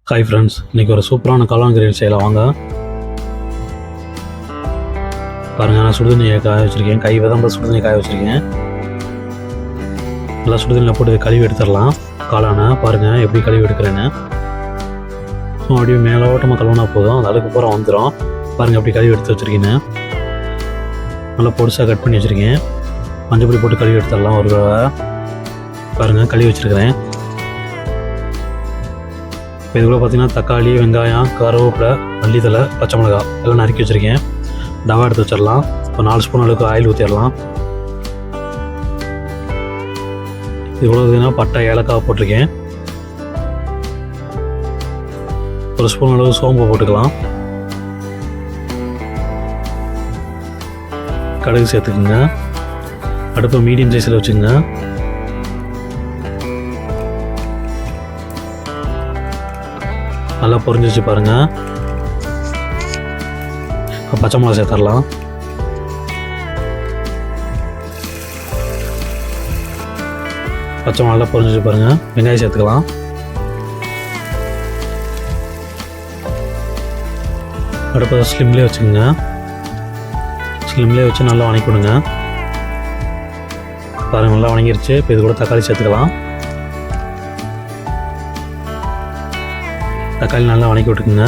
Hi friends, இன்றைக்கி ஒரு சூப்பரான காளான் கிரேவி செய்யலாம் வாங்க. பாருங்கள், நான் சுடுதண்ணியை காய வச்சுருக்கேன். கை விதம்ப சுடுதண்ணி காய வச்சுருக்கேன். நல்லா சுடுதண்ணியில் போட்டு கழுவி எடுத்துடலாம். காளானை பாருங்கள் எப்படி கழுவி எடுக்கிறேன்னு. ஸோ அப்படியே மேலோட்டமாக கழுவுனா போதும், அது அதுக்கு பூரா வந்துடும். பாருங்கள் எப்படி கழுவி எடுத்து வச்சுருக்கேன்னு. நல்லா பொடிசாக கட் பண்ணி வச்சுருக்கேன். மஞ்சள் பொடி போட்டு கழுவி எடுத்துடலாம் ஒரு தடவை. பாருங்கள் கழுவி வச்சுருக்கிறேன். இப்போ இதுக்குள்ள பார்த்தீங்கன்னா தக்காளி, வெங்காயம், கருவேப்பிலை, மல்லித்தலை, பச்சை மிளகாய் எல்லாம் நறுக்கி வச்சுருக்கேன். டவா எடுத்து வச்சிடலாம். இப்போ 4 ஸ்பூன் அளவுக்கு ஆயில் ஊற்றிடலாம். இவ்வளோ இதுனா பட்டை, ஏலக்காய் போட்டிருக்கேன். 1 ஸ்பூன் அளவு சோம்பு போட்டுக்கலாம். கடுகு சேர்த்துக்குங்க. அடுப்பு மீடியம் சைஸில் வச்சுக்கோங்க. நல்லா பொரிஞ்சிச்சு பாருங்கள். பச்சை மிளகா சேர்த்துடலாம். பச்சை மிளகா பொரிஞ்சிச்சு பாருங்கள். வெங்காயம் சேர்த்துக்கலாம். அடுப்பை ஸ்லிம்லேயே வச்சுக்கோங்க. ஸ்லிம்லேயே வச்சு நல்லா வணக்கிவிடுங்க. பாருங்கள் நல்லா வணங்கிருச்சு. இப்போ இது கூட தக்காளி சேர்த்துக்கலாம். தக்காளி நல்லா வணக்கி விட்டுக்குங்க.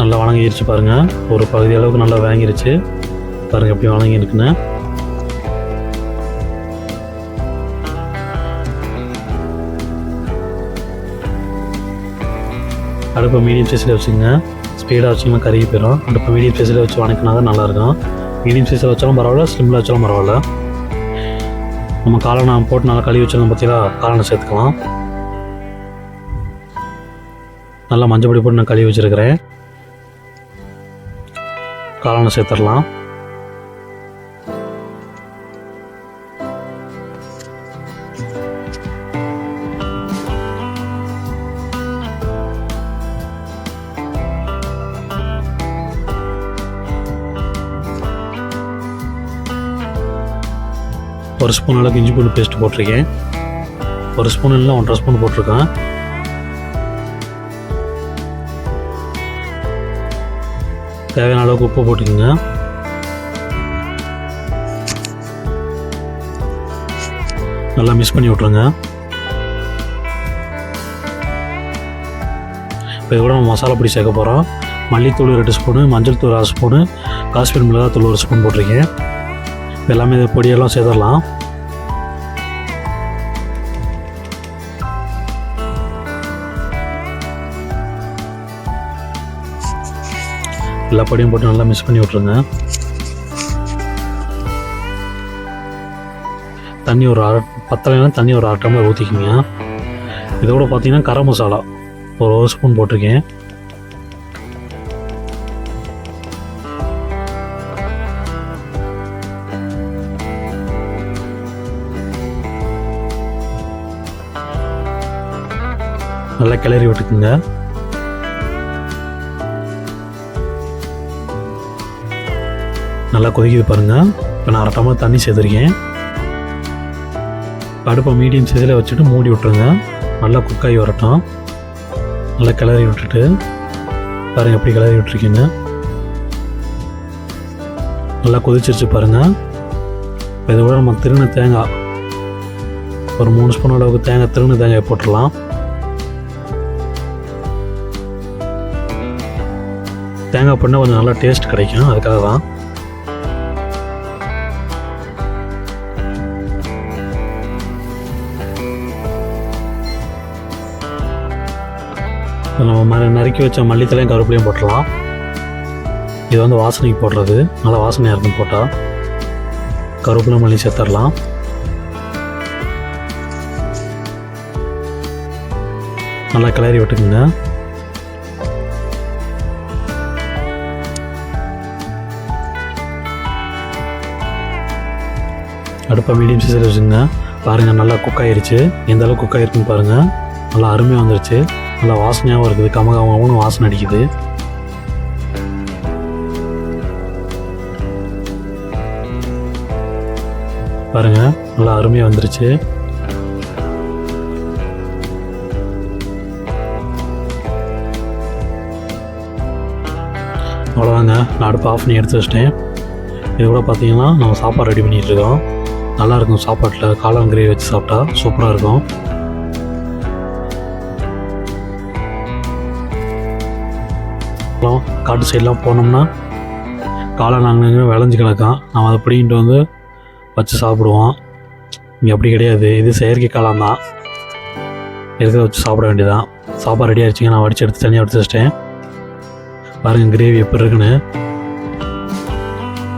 நல்லா வணங்கிருச்சு பாருங்கள். ஒரு பகுதி அளவுக்கு நல்லா வாங்கிருச்சு பாருங்கள் எப்படி வணங்கி இருக்குன்னு. அடுப்பை மீடியம் சைஸில் வச்சுங்க. ஸ்பீடாக வச்சிங்கன்னா கருகி போயிடும். அடுப்பை மீடியம் சைஸில் வச்சு வணக்கினா தான் நல்லாயிருக்கும். மீடியம் சைஸில் வச்சாலும் பரவாயில்ல, ஸ்லிம்மில் வச்சாலும் பரவாயில்ல. நம்ம காளானை போட்டு நல்லா கழுவி வச்சிருந்தோம் பார்த்தீங்களா, காளானை சேர்த்துக்கலாம். நல்லா மஞ்சள் பொடி போட்டு நான் கழுவி வச்சுருக்கிறேன். காளானை சேர்த்துடலாம். ஒரு ஸ்பூன் அளவுக்கு இஞ்சி பூண்டு பேஸ்ட் போட்டிருக்கேன். 1 ஸ்பூன் இல்லை 1.5 ஸ்பூன் போட்டிருக்கேன். தேவையான அளவுக்கு உப்பு போட்டுக்கோங்க. நல்லா மிக்ஸ் பண்ணி விட்ருங்க. இப்போ இது கூட நம்ம மசாலா பொடி சேர்க்க போகிறோம். மல்லித்தூள் 2 ஸ்பூனு, மஞ்சள் தூள் 1/2 ஸ்பூனு, காஷ்மீர் மிளகாய் தூள் 1 ஸ்பூன் போட்டிருக்கேன். எல்லாமே இந்த பொடியெல்லாம் சேர்த்துடலாம். எல்லா பொடியும் போட்டு நல்லா மிக்ஸ் பண்ணி விட்ருங்க. தண்ணி ஒரு தண்ணி ஒரு 1/2 டம்ளர் ஊற்றிக்கிங்க. இதோட பார்த்தீங்கன்னா கரம் மசாலா ஒரு 1 ஸ்பூன் போட்டிருக்கேன். நல்லா கிளறி விட்டுக்குங்க. நல்லா கொதிக்குது பாருங்கள். இப்போ நான் 1/2 டம்ளர் தண்ணி சேர்த்துருக்கேன். அடுப்பை மீடியம் சைஸில் வச்சுட்டு மூடி விட்டுருங்க. நல்லா குக்காகி வரட்டும். நல்லா கிளறி விட்டுட்டு பாருங்கள் எப்படி கிளறி விட்டுருக்கீங்க. நல்லா கொதிச்சிருச்சு பாருங்கள். இப்போ இதை விட நம்ம திருண தேங்காய் ஒரு 3 ஸ்பூன் அளவுக்கு திருண தேங்காய் போட்டுடலாம். தேங்காய் போட்டால் கொஞ்சம் நல்லா டேஸ்ட் கிடைக்கும், அதுக்காக தான். நம்ம நறுக்கி வச்ச மல்லித்தலையும் கருவேப்பிலையும் போட்டுடலாம். இது வந்து வாசனைக்கு போடுறது, நல்லா வாசனையாக இருக்கும் போட்டால். கருவேப்பிலை மல்லி சேர்த்துடலாம். நல்லா கிளறி விட்டுக்குங்க. அடுப்பை மீடியம் சைஸில் வச்சுங்க. பாருங்கள் நல்லா குக் ஆகிருச்சு. எந்த அளவுக்கு குக் ஆகிருக்குன்னு பாருங்கள். நல்லா அருமையாக வந்துருச்சு. நல்லா வாசனையாகவும் இருக்குது. கமகமாகவும் வாசனை அடிக்குது. பாருங்கள் நல்லா அருமையாக வந்துருச்சு. அவ்வளோதாங்க, நான் அடுப்பு ஆஃப் பண்ணி எடுத்து வச்சிட்டேன். இது கூட பார்த்தீங்கன்னா நம்ம சாப்பாடு ரெடி பண்ணிகிட்ருக்கோம். நல்லாயிருக்கும், சாப்பாட்டில் காளான் கிரேவி வச்சு சாப்பிட்டா சூப்பராக இருக்கும். காட்டு சைடெலாம் போனோம்னா காளான் அங்கே விளைஞ்சி கிடக்கும், நம்ம அதை பிடிங்கிட்டு வந்து வச்சு சாப்பிடுவோம். இங்கே அப்படி கிடையாது, இது செயற்கை காளான் தான், எடுத்து வச்சு சாப்பிட வேண்டியதான். சாப்பாடு ரெடி ஆகிடுச்சிங்க, நான் வடித்து எடுத்து தனியாக எடுத்து வச்சிட்டேன். பாருங்கள் கிரேவி எப்படி இருக்குன்னு,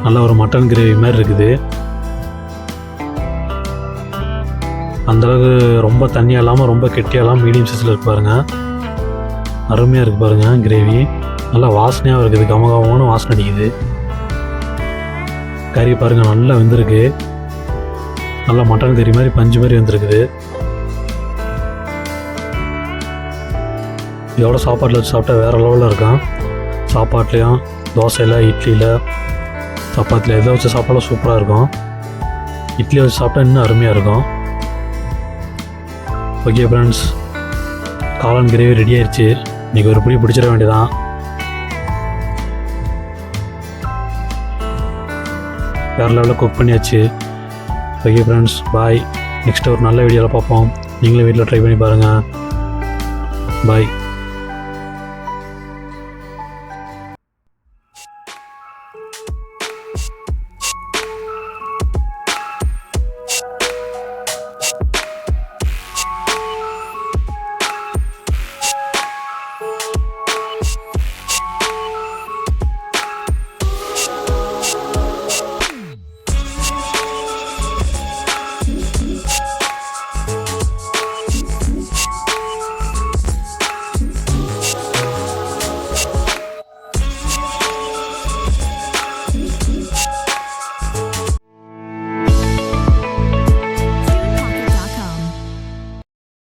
நல்ல ஒரு மட்டன் கிரேவி மாதிரி இருக்குது. அந்தளவுக்கு ரொம்ப தண்ணியாக இல்லாமல் ரொம்ப கெட்டியாக இல்லாமல் மீடியம் சைஸில் இருக்கு பாருங்கள். அருமையாக இருக்குது பாருங்கள் கிரேவி, நல்லா வாசனையாக இருக்குது, கமகமான வாசனை அடிக்குது. கறி பாருங்கள் நல்லா வெந்திருக்கு, நல்லா மட்டன் கறி மாதிரி பஞ்சு மாதிரி வந்துருக்குது. இதோட சாப்பாட்டில் வச்சு சாப்பிட்டா வேறு லெவலில் இருக்கும். சாப்பாட்லேயும் தோசையில் இட்லியில் சப்பாத்தியில் எதை வச்சு சாப்பிட்டாலும் சூப்பராக இருக்கும். இட்லி வச்சு சாப்பிட்டா இன்னும் அருமையாக இருக்கும். ஓகே ஃப்ரெண்ட்ஸ், காளான் கிரேவி ரெடி ஆயிடுச்சு. இன்றைக்கி ஒரு பிடி பிடிச்சிட வேண்டியதான். வேறு லெவலில் குக் பண்ணியாச்சு. ஓகே ஃப்ரெண்ட்ஸ், பாய். நெக்ஸ்ட்டு ஒரு நல்ல வீடியோவில் பார்ப்போம். நீங்களே வீட்டில் ட்ரை பண்ணி பாருங்கள். பாய்.